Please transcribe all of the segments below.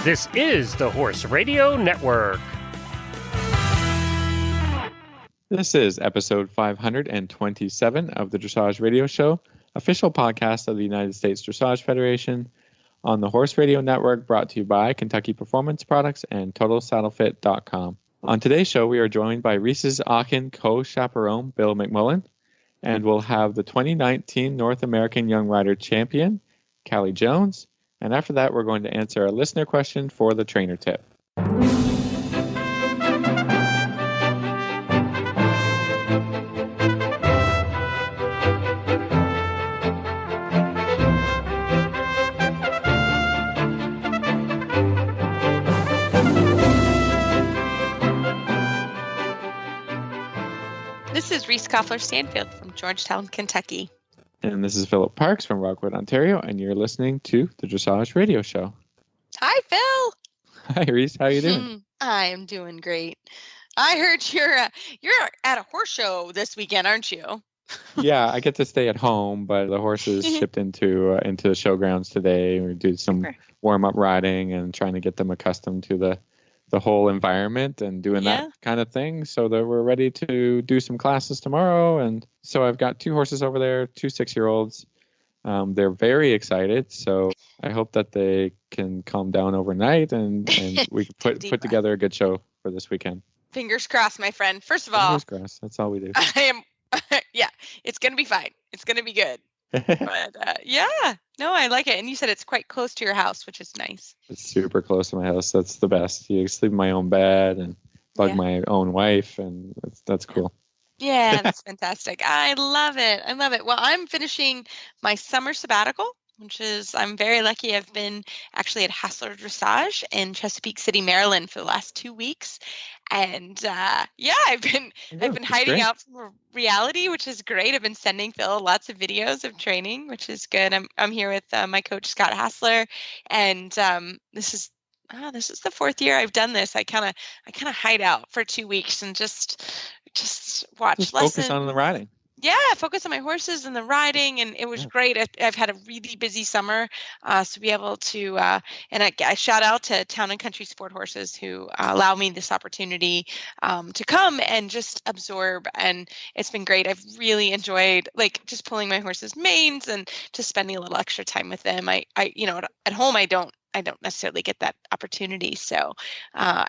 This is the Horse Radio Network. This is episode 527 of the Dressage Radio Show, official podcast of the United States Dressage Federation on the Horse Radio Network, brought to you by Kentucky Performance Products and TotalSaddleFit.com. On today's show, we are joined by Reese's Aachen co-chaperone, Bill McMullin, and we'll have the 2019 North American Young Rider Champion, Callie Jones, and after that, we're going to answer a listener question for the trainer tip. This is Reese Koffler-Stanfield from Georgetown, Kentucky. And this is Philip Parks from Rockwood, Ontario, and you're listening to the Dressage Radio Show. Hi, Phil. Hi, Reese. How you doing? I am doing great. I heard you're at a horse show this weekend, aren't you? Yeah, I get to stay at home, but the horses shipped into the showgrounds today. We do some warm-up riding and trying to get them accustomed to the whole environment and doing that kind of thing, so that we're ready to do some classes tomorrow. And so I've got two horses over there, two 6-year-olds. They're very excited, so I hope that they can calm down overnight and we can put together a good show for this weekend. Fingers crossed, my friend. First of all, fingers crossed. That's all we do. Yeah, it's going to be fine. It's going to be good. But no, I like it. And you said it's quite close to your house, which is nice. It's super close to my house. That's the best. You sleep in my own bed and bug my own wife, and that's cool. Yeah, that's fantastic. I love it. I love it. Well, I'm finishing my summer sabbatical, which is, I'm very lucky. I've been actually at Hassler Dressage in Chesapeake City, Maryland for the last 2 weeks. And I've been hiding out from reality, which is great. I've been sending Phil lots of videos of training, which is good. I'm here with my coach Scott Hassler, and this is the 4th year I've done this. I kind of hide out for 2 weeks and just watch lessons. Focus on the riding. Yeah, focus on my horses and the riding, and it was great. I've had a really busy summer, so be able to, and I shout out to Town and Country Sport Horses who allow me this opportunity to come and just absorb, and it's been great. I've really enjoyed just pulling my horses' manes and just spending a little extra time with them. I at home I don't necessarily get that opportunity. So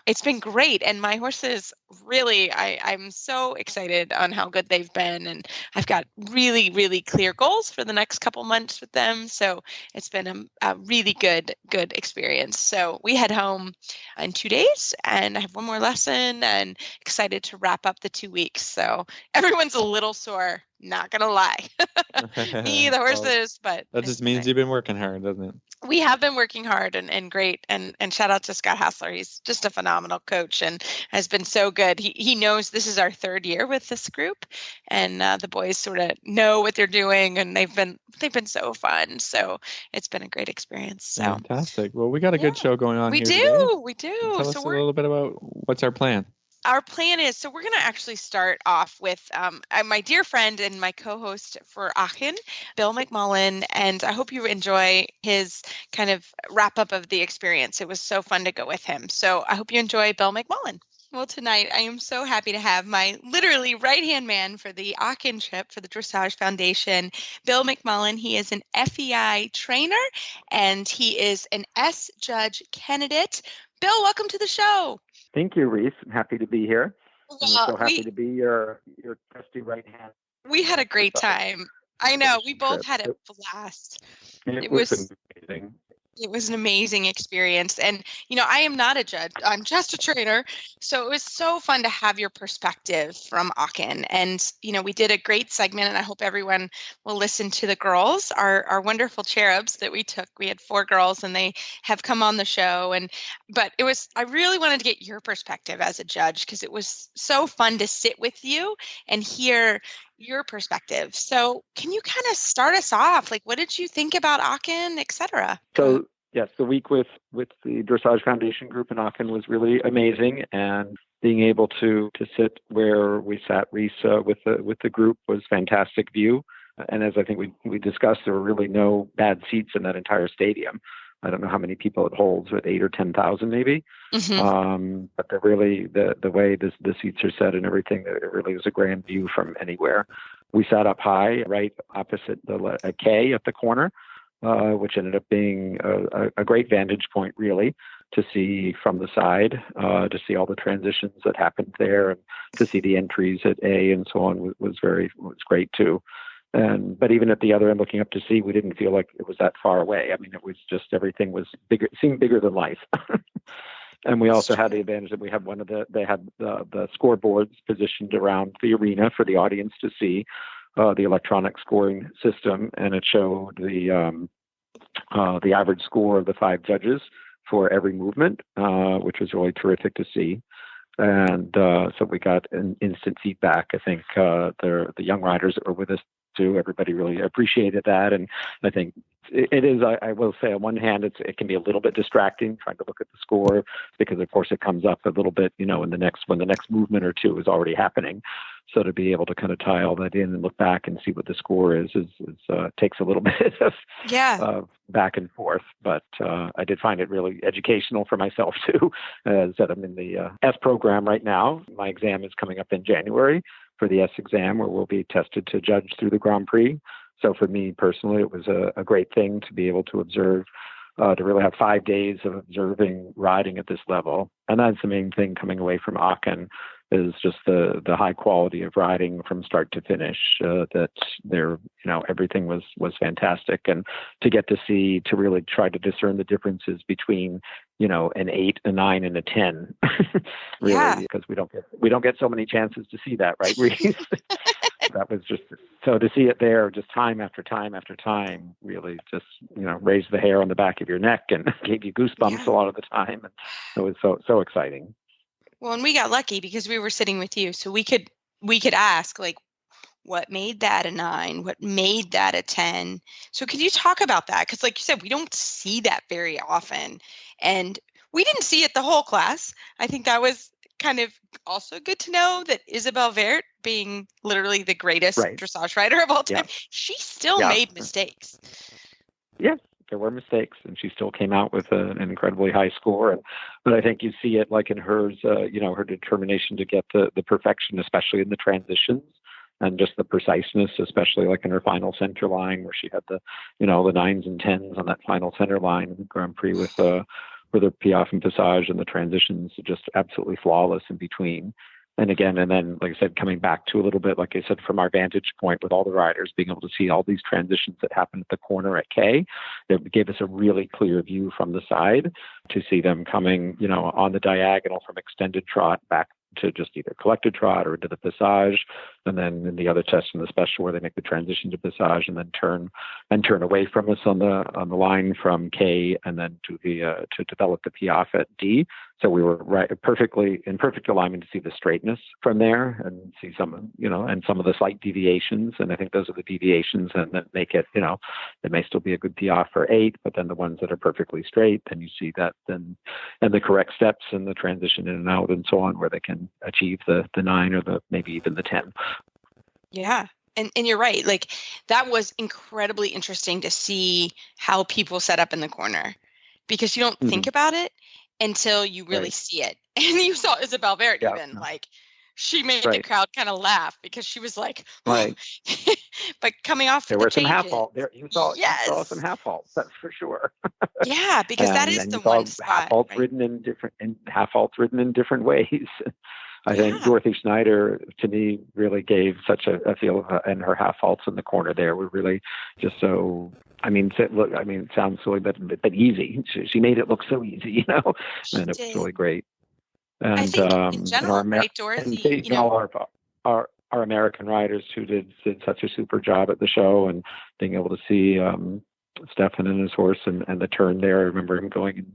it's been great. And my horses really, I'm so excited on how good they've been. And I've got really, really clear goals for the next couple months with them. So it's been a really good experience. So we head home in 2 days and I have one more lesson and excited to wrap up the 2 weeks. So everyone's a little sore. Not going to lie. Me, the horses, but that just means you've been working hard, doesn't it? We have been working hard and great. And shout out to Scott Hassler. He's just a phenomenal coach and has been so good. He knows this is our 3rd year with this group, and the boys sort of know what they're doing, and they've been so fun. So it's been a great experience. So fantastic. Well, we got a good show going on. We here we do. Tell us a little bit about what's our plan. Our plan is, so we're going to actually start off with my dear friend and my co-host for Aachen, Bill McMullin, and I hope you enjoy his kind of wrap-up of the experience. It was so fun to go with him. So I hope you enjoy Bill McMullin. Well, tonight I am so happy to have my literally right-hand man for the Aachen trip for the Dressage Foundation, Bill McMullin. He is an FEI trainer, and he is an S-Judge candidate. Bill, welcome to the show. Thank you, Reese. I'm happy to be here. I'm so happy to be your trusty right hand. We had a great time. I know. We both had a blast. It was amazing. It was an amazing experience. And, I am not a judge. I'm just a trainer. So it was so fun to have your perspective from Aachen. And, we did a great segment, and I hope everyone will listen to the girls, our wonderful cherubs that we took. We had 4 girls, and they have come on the show. But I really wanted to get your perspective as a judge, because it was so fun to sit with you and hear your perspective. So can you kind of start us off? What did you think about Aachen, et cetera? So yes, the week with the Dressage Foundation group in Aachen was really amazing, and being able to sit where we sat, Reese, with the group was fantastic view. And as I think we discussed, there were really no bad seats in that entire stadium. I don't know how many people it holds, but 8 or 10,000 maybe. But the way the seats are set and everything, it really was a grand view from anywhere. We sat up high, right opposite a K at the corner, which ended up being a great vantage point, really, to see from the side, to see all the transitions that happened there, and to see the entries at A and so on was great too. But even at the other end, looking up to C, we didn't feel like it was that far away. I mean, it was just everything was bigger, seemed bigger than life. And we also had the advantage that we had they had the scoreboards positioned around the arena for the audience to see, the electronic scoring system, and it showed the average score of the 5 judges for every movement, which was really terrific to see. And so we got an instant feedback. I think the young riders that were with us too, everybody really appreciated that. And I think it is, I will say, on one hand, it can be a little bit distracting trying to look at the score, because of course it comes up a little bit, when the next movement or two is already happening. So to be able to kind of tie all that in and look back and see what the score is takes a little bit of back and forth. But I did find it really educational for myself too. As I said, I'm in the S program right now. My exam is coming up in January for the S exam, where we'll be tested to judge through the Grand Prix. So for me personally, it was a great thing to be able to observe, to really have 5 days of observing riding at this level. And that's the main thing coming away from Aachen, is just the high quality of riding from start to finish, that there, everything was fantastic. And to get to see, to really try to discern the differences between, an 8, a 9, and a 10, really, because we don't get so many chances to see that, right, Reese? That was just, so to see it there just time after time after time, really just, raised the hair on the back of your neck and gave you goosebumps a lot of the time. And it was so exciting. Well, and we got lucky because we were sitting with you, so we could ask, like, what made that a 9? What made that a 10? So could you talk about that? Because like you said, we don't see that very often, and we didn't see it the whole class. I think that was kind of also good to know that Isabelle Vert, being literally the greatest dressage rider of all time, she still made mistakes. Yes. There were mistakes, and she still came out with an incredibly high score. But I think you see it like in hers, her determination to get the perfection, especially in the transitions, and just the preciseness, especially like in her final center line, where she had the 9s and 10s on that final center line in the Grand Prix with the Piaffe and Passage, and the transitions just absolutely flawless in between. And then, like I said, coming back to a little bit, like I said, from our vantage point with all the riders, being able to see all these transitions that happened at the corner at K, that gave us a really clear view from the side to see them coming, on the diagonal from extended trot back to just either collected trot or into the Passage, and then in the other test in the special where they make the transition to Passage and then turn away from us on the line from K, and then to develop the Piaffe at D. So we were in perfect alignment to see the straightness from there and see some, and some of the slight deviations. And I think those are the deviations and that make it, it may still be a good Piaffe for 8, but then the ones that are perfectly straight, then you see that and the correct steps and the transition in and out and so on, where they can achieve the 9 or maybe even the 10. Yeah. And you're right. Like, that was incredibly interesting to see how people set up in the corner, because you don't think about it until you really see it. And you saw Isabelle Vert even, like, she made the crowd kind of laugh because she was like, but coming off there were some half fault there. You saw some half faults, that's for sure. Yeah, because that is the one spot. Half faults ridden in different ways. I think Dorothy Schneider, to me, really gave such a feel, and her half faults in the corner there were really just so. It sounds silly, but easy. She made it look so easy, and it was really great. And I think in general, Dorothy, our American riders who did such a super job at the show, and being able to see Stefan and his horse and the turn there. I remember him going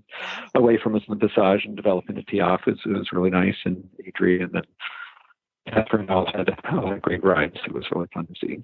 away from us in the Passage and developing a Piaffe. It was really nice. And Adrian and Catherine all had great rides. It was really fun to see.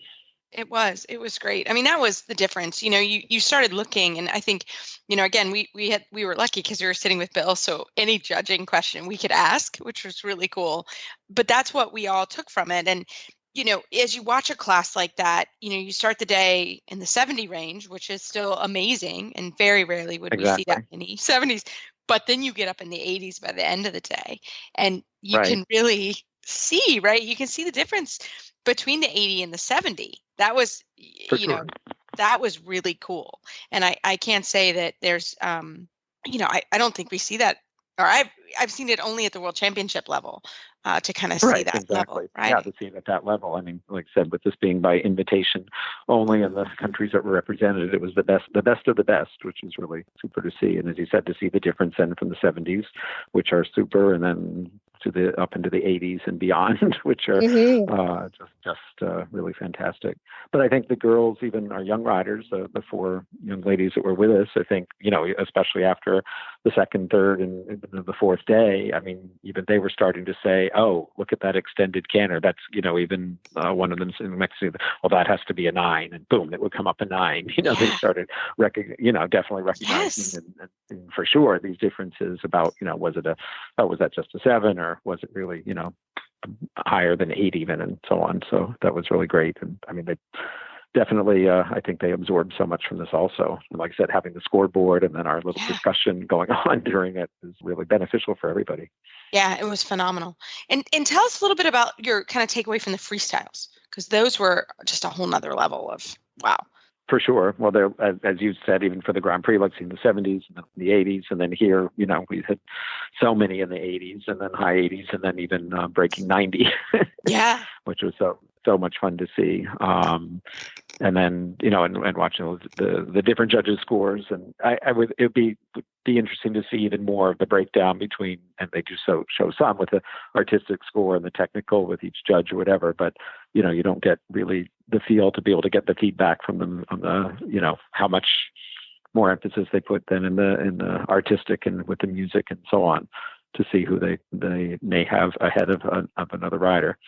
It was great. I mean, that was the difference. You started looking, and I think, again, we were lucky because we were sitting with Bill. So any judging question we could ask, which was really cool. But that's what we all took from it. And as you watch a class like that, you start the day in the 70 range, which is still amazing, and very rarely would we see that in the 70s. But then you get up in the 80s by the end of the day, and you can really see, right? You can see the difference between the 80 and the 70. That was, that was really cool. And I can't say that there's, I don't think we see that, or I've seen it only at the World Championship level. To kind of see that level, right? Yeah, to see it at that level. I mean, like I said, with this being by invitation only in the countries that were represented, it was the best of the best, which is really super to see. And as you said, to see the difference then from the 70s, which are super, and then to up into the 80s and beyond, which are just really fantastic. But I think the girls, even our young riders, the 4 young ladies that were with us, I think, especially after the second, third, and the fourth day, I mean, even they were starting to say, oh, look at that extended canter. That's, even one of them in Mexico, well, that has to be a 9. And boom, it would come up a 9. They started, definitely recognizing and for sure these differences about, was that just a 7, or was it really, higher than 8 even, and so on. So that was really great. And I mean, they definitely, I think they absorbed so much from this also. And like I said, having the scoreboard and then our little discussion going on during it is really beneficial for everybody. Yeah, it was phenomenal. And tell us a little bit about your kind of takeaway from the freestyles, because those were just a whole nother level of wow. For sure. Well, there, as you said, even for the Grand Prix, like in the 70s and then the 80s, and then here, we had so many in the 80s, and then high 80s, and then even breaking 90. Yeah. Which was so much fun to see. And then, and watching the different judges' scores, and it would be interesting to see even more of the breakdown between, and they do show some with the artistic score and the technical with each judge or whatever, but you don't get really the feel to be able to get the feedback from them on the, how much more emphasis they put then in the artistic and with the music and so on, to see who they may have ahead of another rider.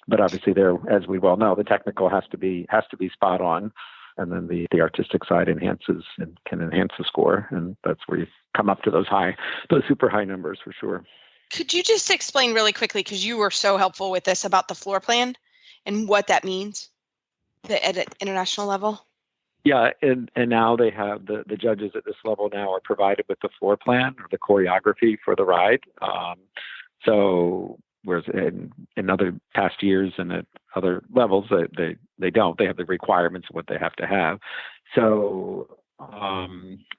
But obviously there, as we well know, the technical has to be spot on, and then the artistic side enhances and can enhance the score. And that's where you come up to those super high numbers for sure. Could you just explain really quickly, because you were so helpful with this, about the floor plan and what that means at an international level? Yeah, and now they have the judges at this level now are provided with the floor plan or the choreography for the ride. So whereas in other past years and at other levels, they don't. They have the requirements of what they have to have. So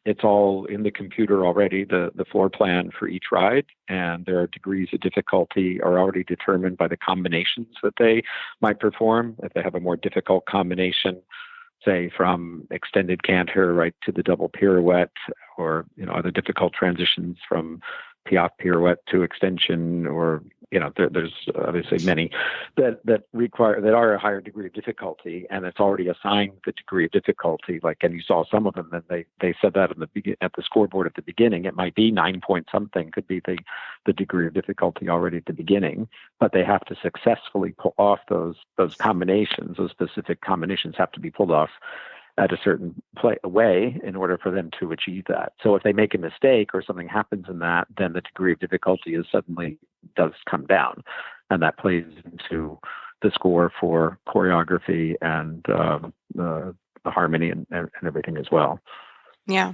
it's all in the computer already, the floor plan for each ride, and there are degrees of difficulty are already determined by the combinations that they might perform. If they have a more difficult combination, say from extended canter right to the double pirouette, or other difficult transitions from Piaffe pirouette to extension, or there's obviously many that are a higher degree of difficulty, and it's already assigned the degree of difficulty. Like, and you saw some of them, and they said that at the scoreboard at the beginning. It might be 9 point something, could be the degree of difficulty already at the beginning, but they have to successfully pull off those combinations. Those specific combinations have to be pulled off at a certain way in order for them to achieve that. So if they make a mistake or something happens in that, then the degree of difficulty does come down, and that plays into the score for choreography and the harmony and everything as well. Yeah.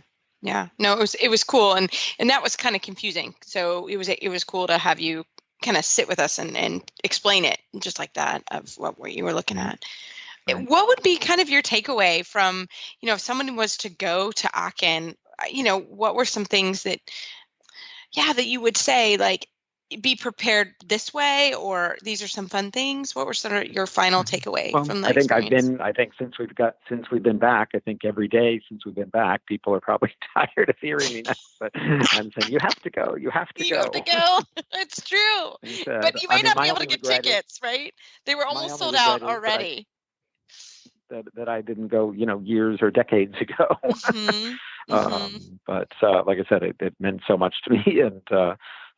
No, it was cool, and that was kind of confusing. So it was cool to have you kind of sit with us and explain it just like that of what you were looking at. Right. What would be kind of your takeaway from, if someone was to go to Aachen, what were some things that you would say, like, be prepared this way, or these are some fun things? What were sort of your final takeaway from the experience? I think since we've been back, I think every day since we've been back, people are probably tired of hearing me now, but I'm saying you have to go. You have to go. It's true. But you may not be able to get tickets, right? They were almost sold out already. That I didn't go, years or decades ago. But like I said, it meant so much to me, and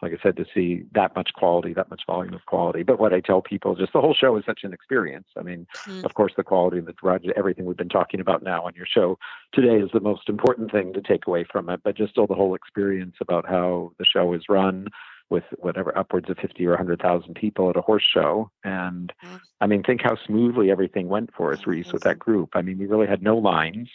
like I said, to see that much quality, that much volume of quality. But what I tell people, just the whole show is such an experience. I mean, of course, the quality of the ride, everything we've been talking about now on your show today is the most important thing to take away from it. But just still the whole experience about how the show is run, with whatever upwards of 50 or 100,000 people at a horse show, and I mean, think how smoothly everything went for us, Reese, with that group. I mean, we really had no lines.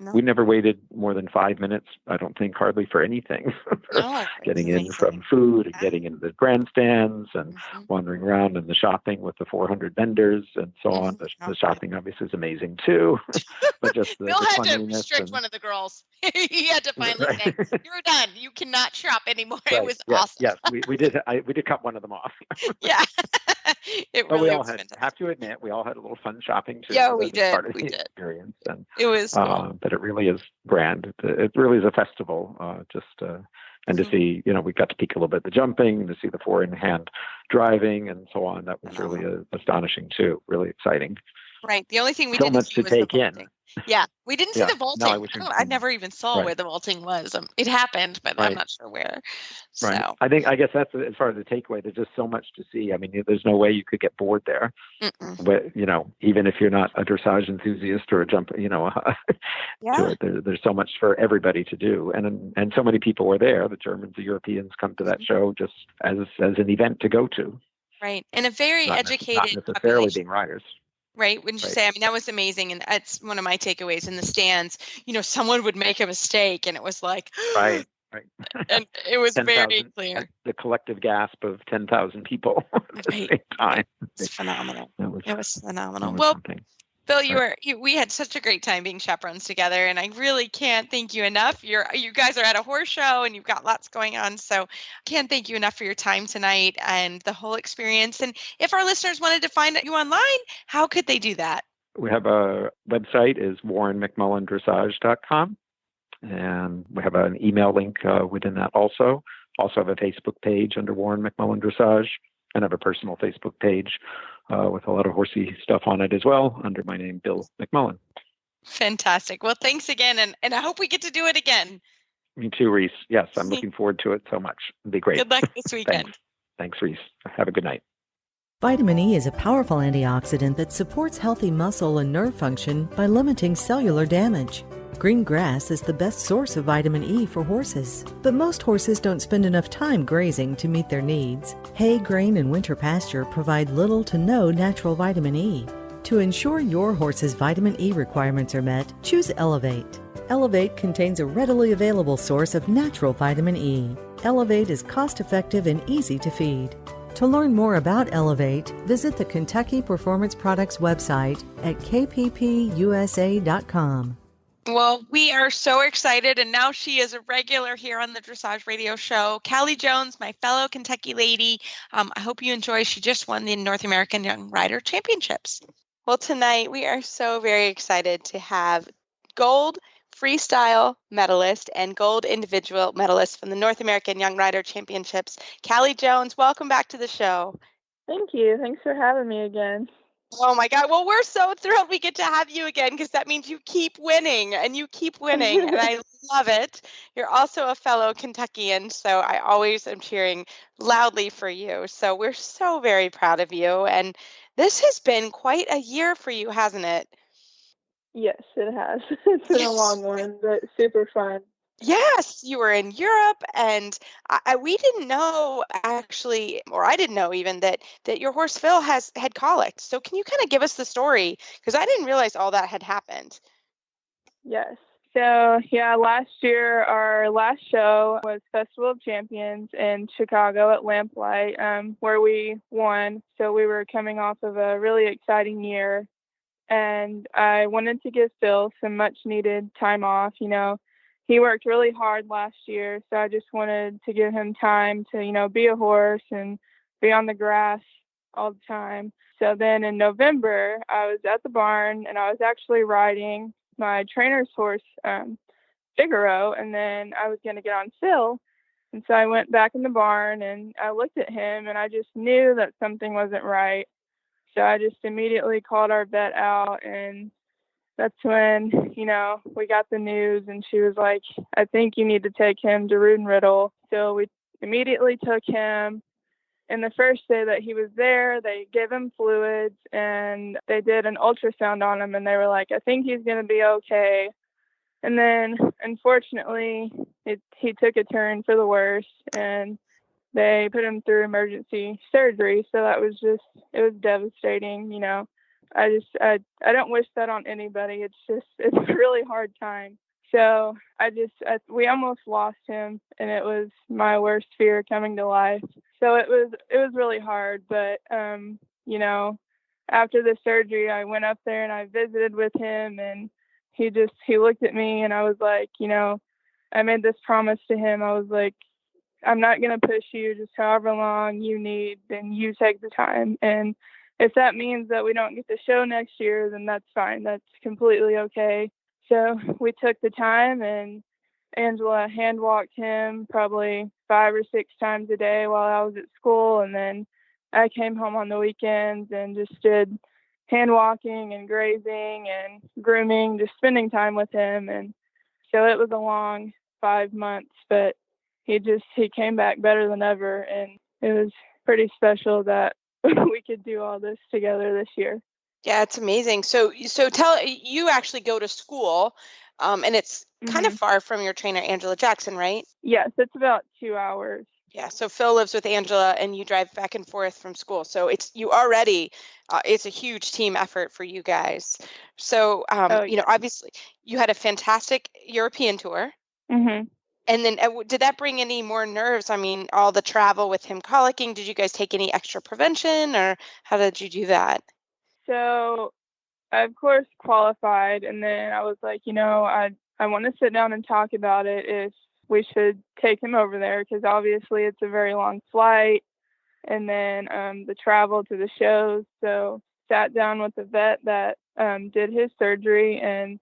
No. We never waited more than 5 minutes, I don't think, hardly for anything. No, Getting in from food and getting into the grandstands and Mm-hmm. wandering around in the shopping with the 400 vendors and so on. The shopping obviously is amazing too, but just the Bill had to cleanliness restrict one of the girls. He had to finally say, "You're done. You cannot shop anymore." Right. It was awesome. Yes, we did. We did cut one of them off. Yeah, it really was fantastic. Have to admit, we all had a little fun shopping too. Yeah, we did. Part of we the did. Experience, and it was cool. But it really is grand. It really is a festival. And to see, we got to peek a little bit at the jumping, to see the 4-in-hand driving, and so on. That was really astonishing too. Really exciting. Right. The only thing we didn't see was take the vaulting. Yeah, we didn't see the vaulting. No, I never even saw where the vaulting was. It happened, but I'm not sure where. So. Right. I guess that's as far as the takeaway. There's just so much to see. I mean, there's no way you could get bored there. But even if you're not a dressage enthusiast or a jump, there's so much for everybody to do, and so many people were there. The Germans, the Europeans come to that show just as an event to go to. Right, and a very educated not necessarily population. being riders. Right. Wouldn't you say? I mean, that was amazing. And that's one of my takeaways in the stands. Someone would make a mistake and it was like, right. And it was very clear. The collective gasp of 10,000 people at the same time. It's phenomenal. It was phenomenal. Something. Bill, we had such a great time being chaperones together, and I really can't thank you enough. You guys are at a horse show, and you've got lots going on, so can't thank you enough for your time tonight and the whole experience. And if our listeners wanted to find you online, how could they do that? We have a website, is warrenmcmullindressage.com, and we have an email link within that also. Also have a Facebook page under Warren McMullin Dressage, and have a personal Facebook page with a lot of horsey stuff on it as well, under my name, Bill McMullin. Fantastic. Well, thanks again, and I hope we get to do it again. Me too, Reese. Yes, I'm looking forward to it so much. It'll be great. Good luck this weekend. Thanks, Reese. Have a good night. Vitamin E is a powerful antioxidant that supports healthy muscle and nerve function by limiting cellular damage. Green grass is the best source of vitamin E for horses, but most horses don't spend enough time grazing to meet their needs. Hay, grain, and winter pasture provide little to no natural vitamin E. To ensure your horse's vitamin E requirements are met, choose Elevate. Elevate contains a readily available source of natural vitamin E. Elevate is cost-effective and easy to feed. To learn more about Elevate, visit the Kentucky Performance Products website at kppusa.com. Well, we are so excited, and now she is a regular here on the Dressage Radio Show. Callie Jones, my fellow Kentucky lady. I hope you enjoy. She just won the North American Young Rider Championships. Well, tonight we are so very excited to have gold freestyle medalist and gold individual medalist from the North American Young Rider Championships, Callie Jones. Welcome back to the show. Thank you. Thanks for having me again. Oh my God. Well, we're so thrilled we get to have you again, because that means you keep winning and you keep winning. And I love it. You're also a fellow Kentuckian, so I always am cheering loudly for you. So we're so very proud of you. And this has been quite a year for you, hasn't it? Yes, it has. It's been a long one, but super fun. Yes, you were in Europe, and we didn't know actually, or I didn't know even that your horse Phil had colic. So can you kind of give us the story? Because I didn't realize all that had happened. Yes. So last year our last show was Festival of Champions in Chicago at Lamplight, where we won. So we were coming off of a really exciting year, and I wanted to give Phil some much needed time off. He worked really hard last year, so I just wanted to give him time to, be a horse and be on the grass all the time. So then in November, I was at the barn, and I was actually riding my trainer's horse, Figaro, and then I was going to get on Phil. And so I went back in the barn, and I looked at him, and I just knew that something wasn't right. So I just immediately called our vet out, and that's when, we got the news, and she was like, I think you need to take him to Root and Riddle. So we immediately took him. And the first day that he was there, they gave him fluids, and they did an ultrasound on him, and they were like, I think he's going to be okay. And then, unfortunately, he took a turn for the worse, and they put him through emergency surgery. So that was it was devastating. I don't wish that on anybody. It's a really hard time. So we almost lost him, and it was my worst fear coming to life. So it was really hard, but after the surgery, I went up there and I visited with him, and he looked at me, and I was like, I made this promise to him. I was like, I'm not going to push you, just however long you need, then you take the time. And if that means that we don't get the show next year, then that's fine. That's completely okay. So we took the time, and Angela hand walked him probably 5 or 6 times a day while I was at school. And then I came home on the weekends and just did hand walking and grazing and grooming, just spending time with him. And so it was a long 5 months, but he came back better than ever. And it was pretty special that we could do all this together this year. Yeah, it's amazing. So you actually go to school, and it's kind of far from your trainer, Angela Jackson, right? Yes, it's about 2 hours. Yeah. So Phil lives with Angela, and you drive back and forth from school. So it's a huge team effort for you guys. So, obviously you had a fantastic European tour. Mm-hmm. And then did that bring any more nerves? I mean, all the travel with him colicking, did you guys take any extra prevention, or how did you do that? So I, of course, qualified, and then I was like, I want to sit down and talk about it if we should take him over there, because obviously it's a very long flight, and then the travel to the shows. So sat down with the vet that did his surgery, and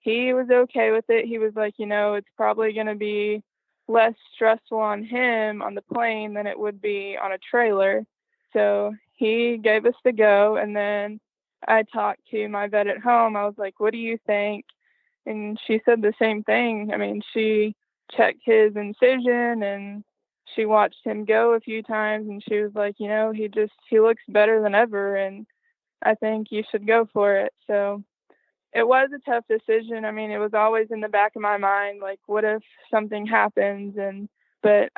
he was okay with it. He was like, it's probably going to be less stressful on him on the plane than it would be on a trailer. So he gave us the go. And then I talked to my vet at home. I was like, what do you think? And she said the same thing. I mean, she checked his incision, and she watched him go a few times, and she was like, he looks better than ever, and I think you should go for it. So it was a tough decision. I mean, it was always in the back of my mind, like, what if something happens? But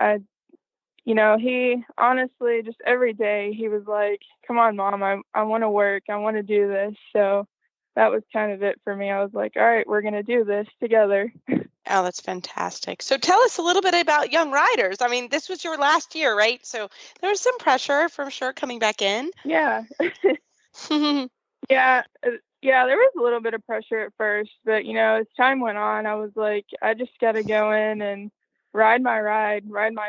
he honestly, just every day, he was like, come on, Mom, I want to work. I want to do this. So that was kind of it for me. I was like, all right, we're going to do this together. Oh, that's fantastic. So tell us a little bit about Young Riders. I mean, this was your last year, right? So there was some pressure for sure coming back in. Yeah. Yeah, there was a little bit of pressure at first, but as time went on, I was like, I just got to go in and ride my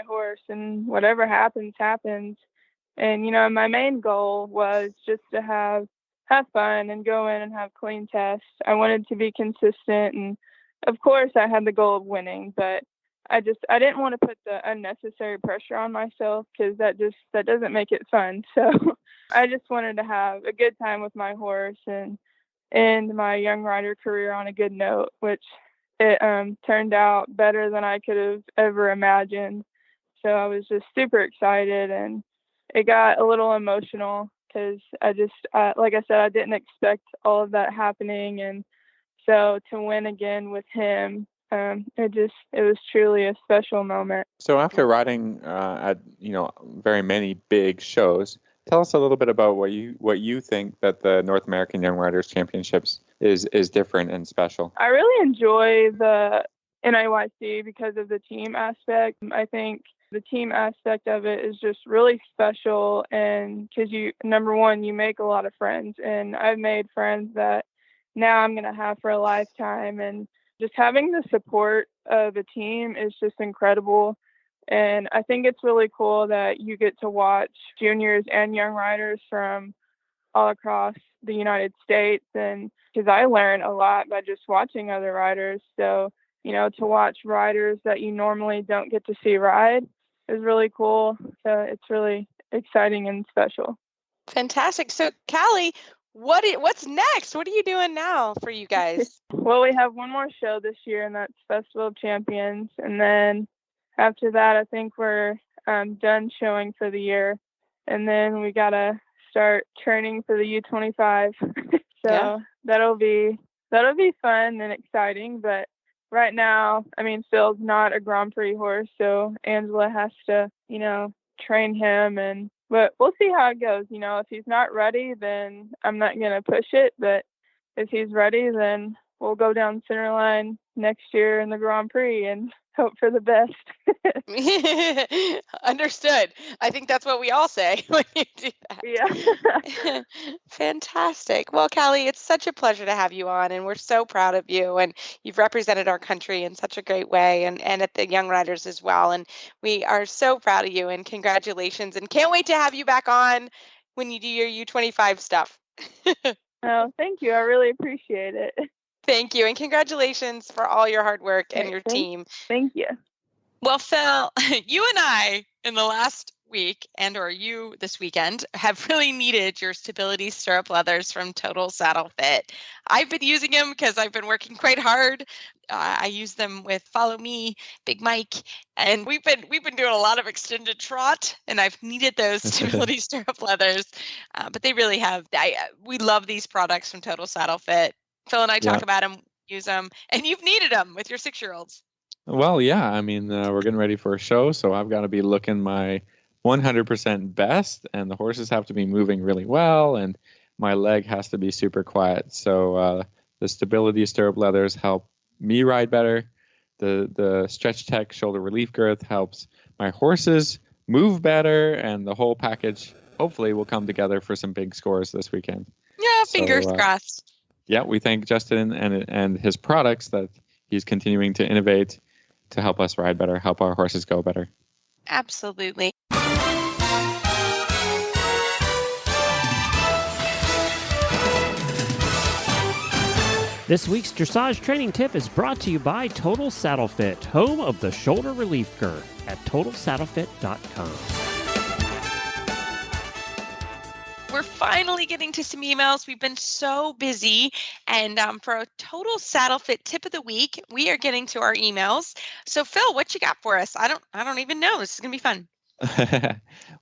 horse, and whatever happens, happens. And my main goal was just to have fun and go in and have clean tests. I wanted to be consistent, and of course I had the goal of winning, but I didn't want to put the unnecessary pressure on myself, because that doesn't make it fun. So I just wanted to have a good time with my horse and end my young rider career on a good note, which it turned out better than I could have ever imagined. So I was just super excited, and it got a little emotional, because like I said, I didn't expect all of that happening. And so to win again with him, it was truly a special moment. So after riding at very many big shows, tell us a little bit about what you think that the North American Young Riders Championships is different and special. I really enjoy the NAYC because of the team aspect. I think the team aspect of it is just really special, and because number one, you make a lot of friends, and I've made friends that now I'm going to have for a lifetime, and just having the support of a team is just incredible. And I think it's really cool that you get to watch juniors and young riders from all across the United States. And because I learn a lot by just watching other riders. So, to watch riders that you normally don't get to see ride is really cool. So it's really exciting and special. Fantastic. So Callie, what's next? What are you doing now for you guys? Well, we have one more show this year, and that's Festival of Champions. And then after that, I think we're done showing for the year. And then we got to start training for the U25. So that'll be fun and exciting. But right now, I mean, Phil's not a Grand Prix horse, so Angela has to, train him, but we'll see how it goes. If he's not ready, then I'm not going to push it, but if he's ready, then we'll go down center line next year in the Grand Prix and hope for the best. Understood. I think that's what we all say when you do that. Yeah. Fantastic. Well, Callie, it's such a pleasure to have you on, and we're so proud of you. And you've represented our country in such a great way, and at the Young Riders as well. And we are so proud of you, and congratulations. And can't wait to have you back on when you do your U25 stuff. Oh, thank you. I really appreciate it. Thank you. And congratulations for all your hard work and your team. Thank you. Well, Phil, you and I in the last week or you this weekend have really needed your stability stirrup leathers from Total Saddle Fit. I've been using them because I've been working quite hard. I use them with Follow Me, Big Mike, and we've been doing a lot of extended trot, and I've needed those stability stirrup leathers. But they really have. We love these products from Total Saddle Fit. Phil and I talk about them, use them, and you've needed them with your 6-year-olds. Well, yeah. I mean, we're getting ready for a show, so I've got to be looking my 100% best, and the horses have to be moving really well, and my leg has to be super quiet. So the stability stirrup leathers help me ride better. The Stretch Tech shoulder relief girth helps my horses move better, and the whole package hopefully will come together for some big scores this weekend. Yeah, fingers crossed. Yeah, we thank Justin and his products that he's continuing to innovate to help us ride better, help our horses go better. Absolutely. This week's dressage training tip is brought to you by Total Saddle Fit, home of the shoulder relief girth at TotalSaddleFit.com. We're finally getting to some emails. We've been so busy. And for a Total Saddle Fit tip of the week, we are getting to our emails. So Phil, what you got for us? I don't even know. This is going to be fun.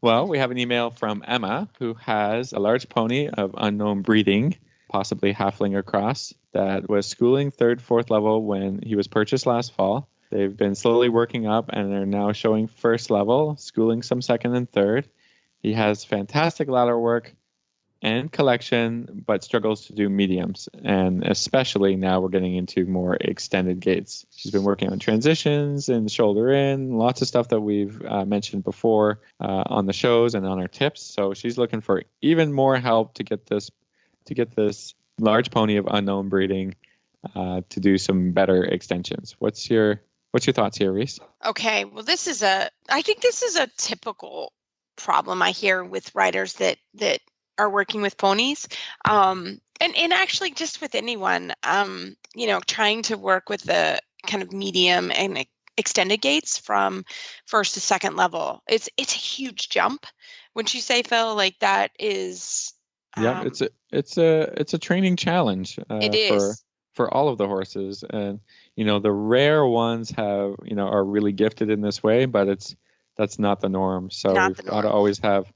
Well, we have an email from Emma, who has a large pony of unknown breeding, possibly halfling cross, that was schooling 3rd, 4th level when he was purchased last fall. They've been slowly working up and are now showing 1st level, schooling some 2nd and 3rd. He has fantastic ladder work and collection, but struggles to do mediums. And especially now we're getting into more extended gaits. She's been working on transitions and shoulder in, lots of stuff that we've mentioned before on the shows and on our tips. So she's looking for even more help to get this large pony of unknown breeding to do some better extensions. What's your thoughts here, Reese? Okay, well, I think this is a typical problem I hear with riders that are working with ponies, and actually just with anyone, trying to work with the kind of medium and extended gaits from 1st to 2nd level. It's a huge jump. Wouldn't you say, Phil? Like that is. Yeah, it's a training challenge. It is for all of the horses, and the rare ones are really gifted in this way, but that's not the norm. So we've got to always have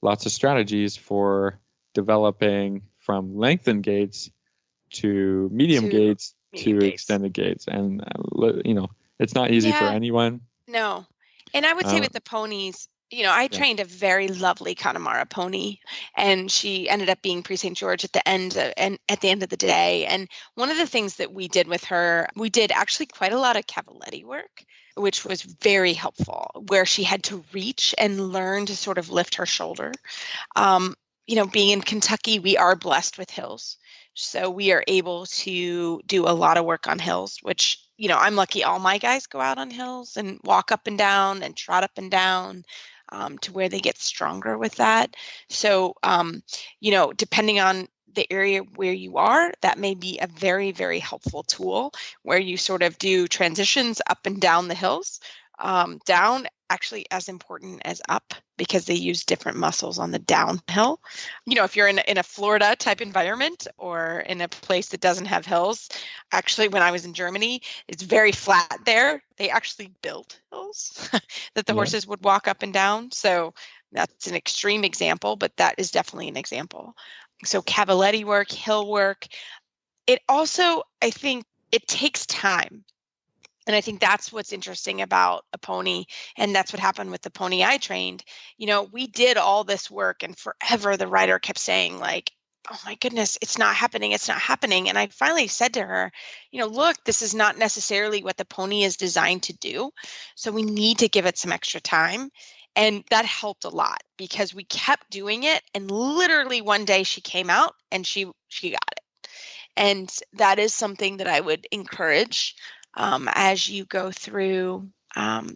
lots of strategies for developing from lengthened gaits to medium gaits to extended gaits, and it's not easy for anyone. No, and I would say with the ponies. I trained a very lovely Connemara pony, and she ended up being pre-St. George at the end of the day. And one of the things that we did with her, we did actually quite a lot of cavaletti work, which was very helpful, where she had to reach and learn to sort of lift her shoulder. Being in Kentucky, we are blessed with hills. So we are able to do a lot of work on hills, which, I'm lucky all my guys go out on hills and walk up and down and trot up and down. To where they get stronger with that. So, depending on the area where you are, that may be a very, very helpful tool where you sort of do transitions up and down the hills. Down actually as important as up because they use different muscles on the downhill. If you're in a Florida type environment or in a place that doesn't have hills, actually when I was in Germany, it's very flat there. They actually built hills that the horses would walk up and down. So that's an extreme example, but that is definitely an example. So cavaletti work, hill work. It also, I think it takes time. And I think that's what's interesting about a pony. And that's what happened with the pony I trained. We did all this work, and forever the rider kept saying, like, oh my goodness, it's not happening. It's not happening. And I finally said to her, look, this is not necessarily what the pony is designed to do. So we need to give it some extra time. And that helped a lot because we kept doing it. And literally one day she came out and she got it. And that is something that I would encourage as you go through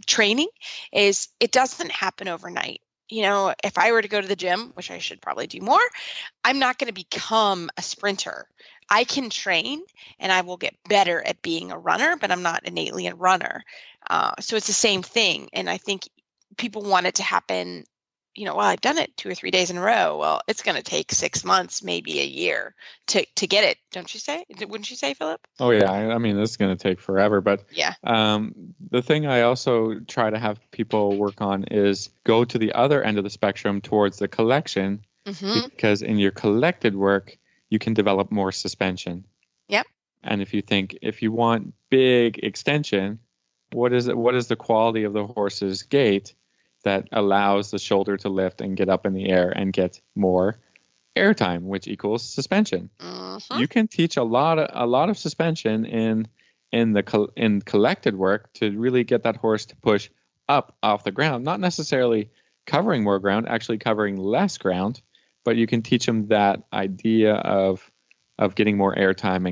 training, is it doesn't happen overnight. If I were to go to the gym, which I should probably do more, I'm not going to become a sprinter. I can train and I will get better at being a runner, but I'm not innately a runner. So it's the same thing. And I think people want it to happen, well, I've done it 2 or 3 days in a row. Well, it's going to take 6 months, maybe a year to get it. Don't you say? Wouldn't you say, Philip? Oh, yeah. I mean, this is going to take forever. But yeah. The thing I also try to have people work on is go to the other end of the spectrum towards the collection, because in your collected work, you can develop more suspension. Yep. And if you want big extension, what is the quality of the horse's gait that allows the shoulder to lift and get up in the air and get more airtime, which equals suspension. You can teach a lot of suspension in collected work to really get that horse to push up off the ground, not necessarily covering more ground, actually covering less ground, but you can teach them that idea of getting more airtime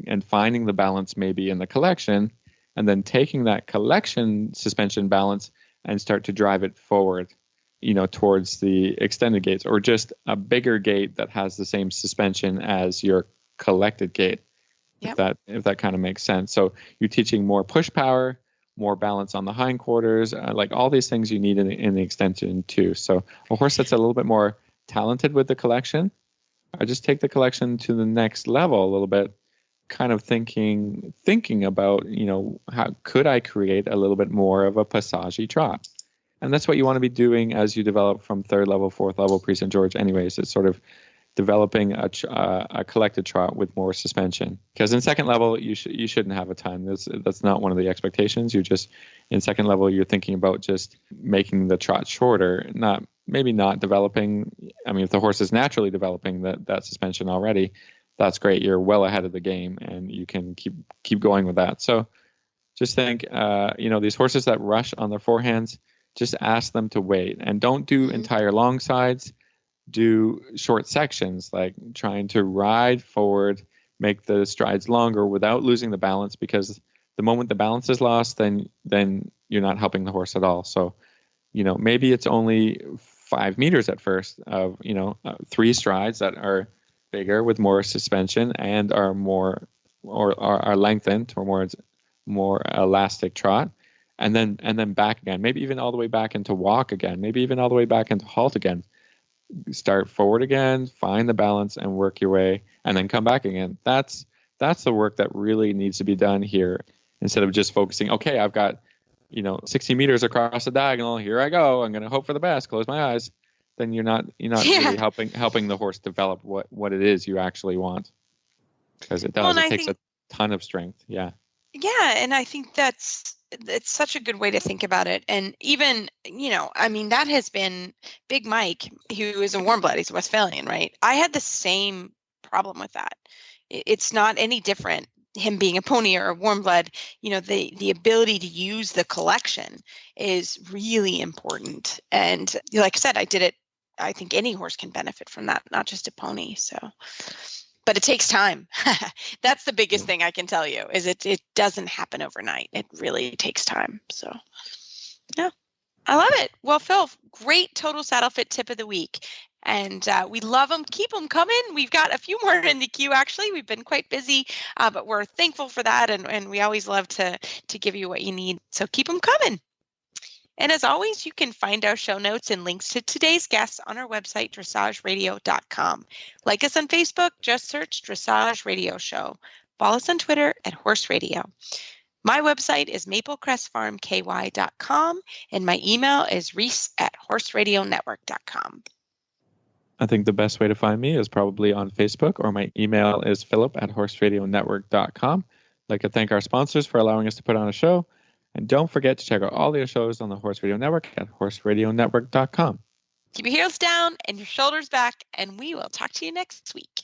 and finding the balance maybe in the collection, and then taking that collection suspension balance and start to drive it forward, towards the extended gates, or just a bigger gate that has the same suspension as your collected gate. Yep. If that kind of makes sense. So you're teaching more push power, more balance on the hindquarters, like all these things you need in the extension too. So a horse that's a little bit more talented with the collection, I just take the collection to the next level a little bit, kind of thinking about, how could I create a little bit more of a passage trot? And that's what you want to be doing as you develop from 3rd level, 4th level pre-St. George anyways. It's sort of developing a collected trot with more suspension. Because in 2nd level, you shouldn't have a ton. That's not one of the expectations. In 2nd level, you're thinking about just making the trot shorter, not developing. I mean, if the horse is naturally developing that suspension already, that's great. You're well ahead of the game, and you can keep going with that. So just think, these horses that rush on their forehands, just ask them to wait, and don't do entire long sides. Do short sections, like trying to ride forward, make the strides longer without losing the balance, because the moment the balance is lost, then you're not helping the horse at all. So, maybe it's only 5 meters at first of, 3 strides that are bigger with more suspension and are more or are lengthened or more elastic trot, and then back again, maybe even all the way back into walk again, maybe even all the way back into halt again. Start forward again, find the balance and work your way, and then come back again. That's the work that really needs to be done here, instead of just focusing, okay, I've got 60 meters across the diagonal, here I go, I'm going to hope for the best, close my eyes. Then you're not really helping the horse develop what it is you actually want, because it takes a ton of strength. Yeah, and I think it's such a good way to think about it. And even that has been Big Mike, who is a warm blood, he's a Westphalian, right? I had the same problem with that. It's not any different, him being a pony or a warm blood. The ability to use the collection is really important. And like I said, I did it. I think any horse can benefit from that, not just a pony. So, but it takes time. That's the biggest thing I can tell you, is it doesn't happen overnight. It really takes time. So, yeah, I love it. Well, Phil, great total saddle fit tip of the week. And we love them. Keep them coming. We've got a few more in the queue, actually. We've been quite busy, but we're thankful for that. And we always love to give you what you need. So keep them coming. And as always, you can find our show notes and links to today's guests on our website, dressageradio.com. Like us on Facebook, just search Dressage Radio Show. Follow us on Twitter at Horse Radio. My website is maplecrestfarmky.com, and my email is reese@horseradionetwork.com. I think the best way to find me is probably on Facebook, or my email is philip@horseradionetwork.com. I'd like to thank our sponsors for allowing us to put on a show. And don't forget to check out all the shows on the Horse Radio Network at horseradionetwork.com. Keep your heels down and your shoulders back, and we will talk to you next week.